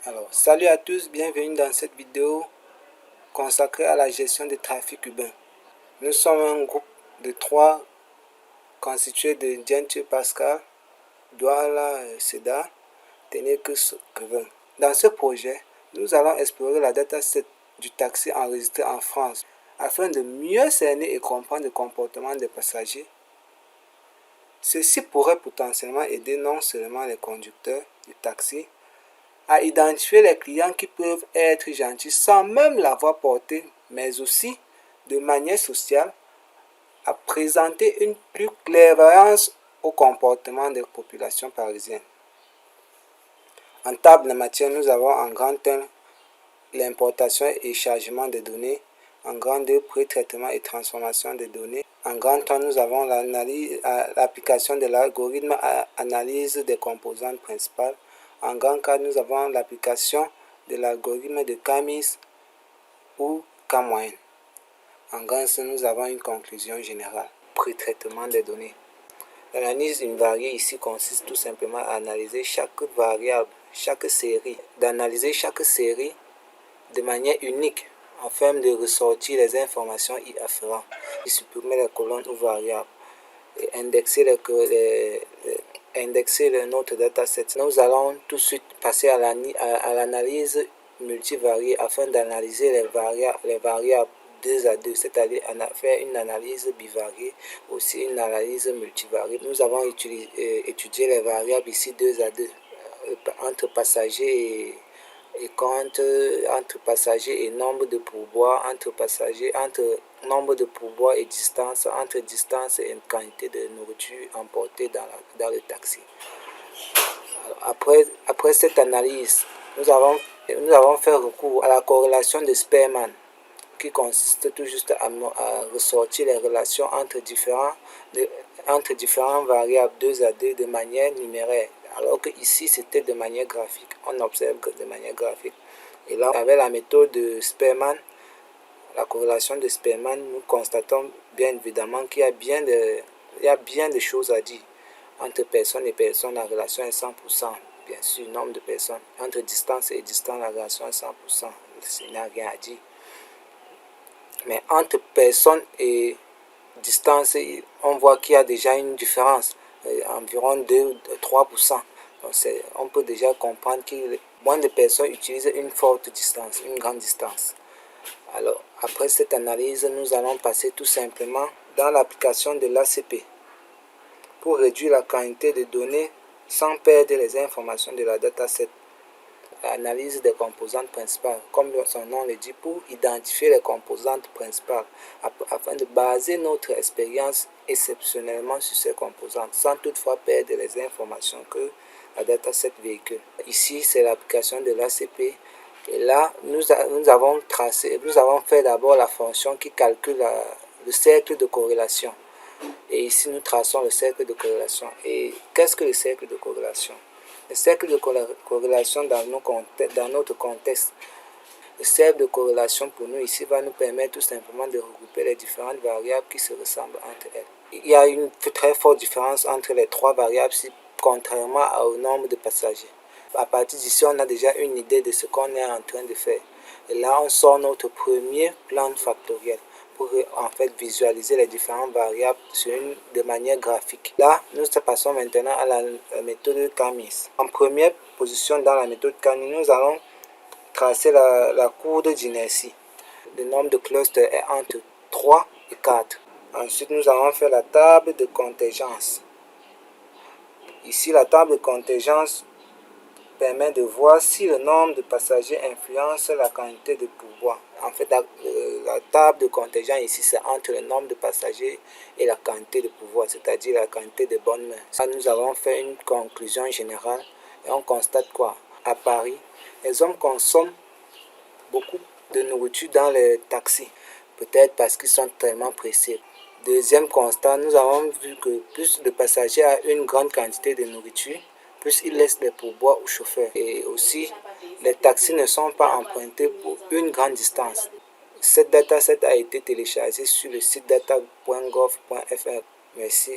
Alors, salut à tous, bienvenue dans cette vidéo consacrée à la gestion du trafic urbain. Nous sommes un groupe de 3 constitué de Gentile Pascal, Douala Seda, Tenekus Kevin. Dans ce projet, nous allons explorer la dataset du taxi enregistré en France afin de mieux cerner et comprendre le comportement des passagers. Ceci pourrait potentiellement aider non seulement les conducteurs du taxi à identifier les clients qui peuvent être gentils sans même l'avoir porté, mais aussi, de manière sociale, à présenter une plus clairvoyance au comportement des populations parisiennes. En table de matière, nous avons en grand 1 l'importation et chargement des données, en grand 2 pré-traitement et transformation des données, en grand 3 nous avons l'application de l'algorithme à analyse des composantes principales. En grand 4, nous avons l'application de l'algorithme de K-MIS ou K-moyenne. En grand 5, nous avons une conclusion générale. Pré-traitement des données. L'analyse invariée ici consiste tout simplement à analyser chaque variable, chaque série, de manière unique afin de ressortir les informations y afférentes, et supprimer les colonnes ou variables et indexer notre dataset. Nous allons tout de suite passer à l'analyse multivariée afin d'analyser les variables 2 à 2, c'est-à-dire faire une analyse bivariée, aussi une analyse multivariée. Nous avons étudié les variables ici 2 à 2, entre passagers et compte, entre passagers et nombre de pourboires, entre nombre de pourboires et distance, entre distance et quantité de nourriture emportée dans le taxi. Alors, après cette analyse, nous avons fait recours à la corrélation de Spearman, qui consiste tout juste à ressortir les relations entre différentes variables 2 à 2 de manière numéraire, alors que ici c'était de manière graphique. On observe que de manière graphique. Et là, avec la méthode de Spearman, la corrélation de Spearman, nous constatons bien évidemment qu'il y a bien de choses à dire. Entre personnes et personnes, la relation est 100%. Bien sûr, nombre de personnes. Entre distance et distance, la relation est 100%. Il n'y a rien à dire. Mais entre personnes et distance, on voit qu'il y a déjà une différence, environ 2-3%. Donc on peut déjà comprendre que moins de personnes utilisent une forte distance, une grande distance. Alors, après cette analyse, nous allons passer tout simplement dans l'application de l'ACP pour réduire la quantité de données sans perdre les informations de la dataset. L'analyse des composantes principales, comme son nom le dit, pour identifier les composantes principales afin de baser notre expérience exceptionnellement sur ces composantes sans toutefois perdre les informations que la dataset véhicule. Ici, c'est l'application de l'ACP. Et là, nous avons fait d'abord la fonction qui calcule le cercle de corrélation. Et ici, nous traçons le cercle de corrélation. Et qu'est-ce que le cercle de corrélation? Le cercle de corrélation dans notre contexte, le cercle de corrélation pour nous ici va nous permettre tout simplement de regrouper les différentes variables qui se ressemblent entre elles. Il y a une très forte différence entre les 3 variables contrairement au nombre de passagers. À partir d'ici, on a déjà une idée de ce qu'on est en train de faire. Et là, on sort notre premier plan factoriel pour en fait visualiser les différentes variables de manière graphique. Là, nous passons maintenant à la méthode K-MIS. En première position dans la méthode K-MIS, nous allons tracer la courbe d'inertie. Le nombre de clusters est entre 3 et 4. Ensuite, nous allons faire la table de contingence. Ici, la table de contingence permet de voir si le nombre de passagers influence la quantité de pourboire. En fait, la table de contingence ici, c'est entre le nombre de passagers et la quantité de pourboire, c'est-à-dire la quantité de bonnes mains. Ça, nous avons fait une conclusion générale et on constate quoi? À Paris, les hommes consomment beaucoup de nourriture dans les taxis, peut-être parce qu'ils sont tellement pressés. Deuxième constat, nous avons vu que plus le passager a une grande quantité de nourriture, plus il laisse les pourboires au chauffeur. Et aussi, les taxis ne sont pas empruntés pour une grande distance. Cette dataset a été téléchargée sur le site data.gov.fr. Merci.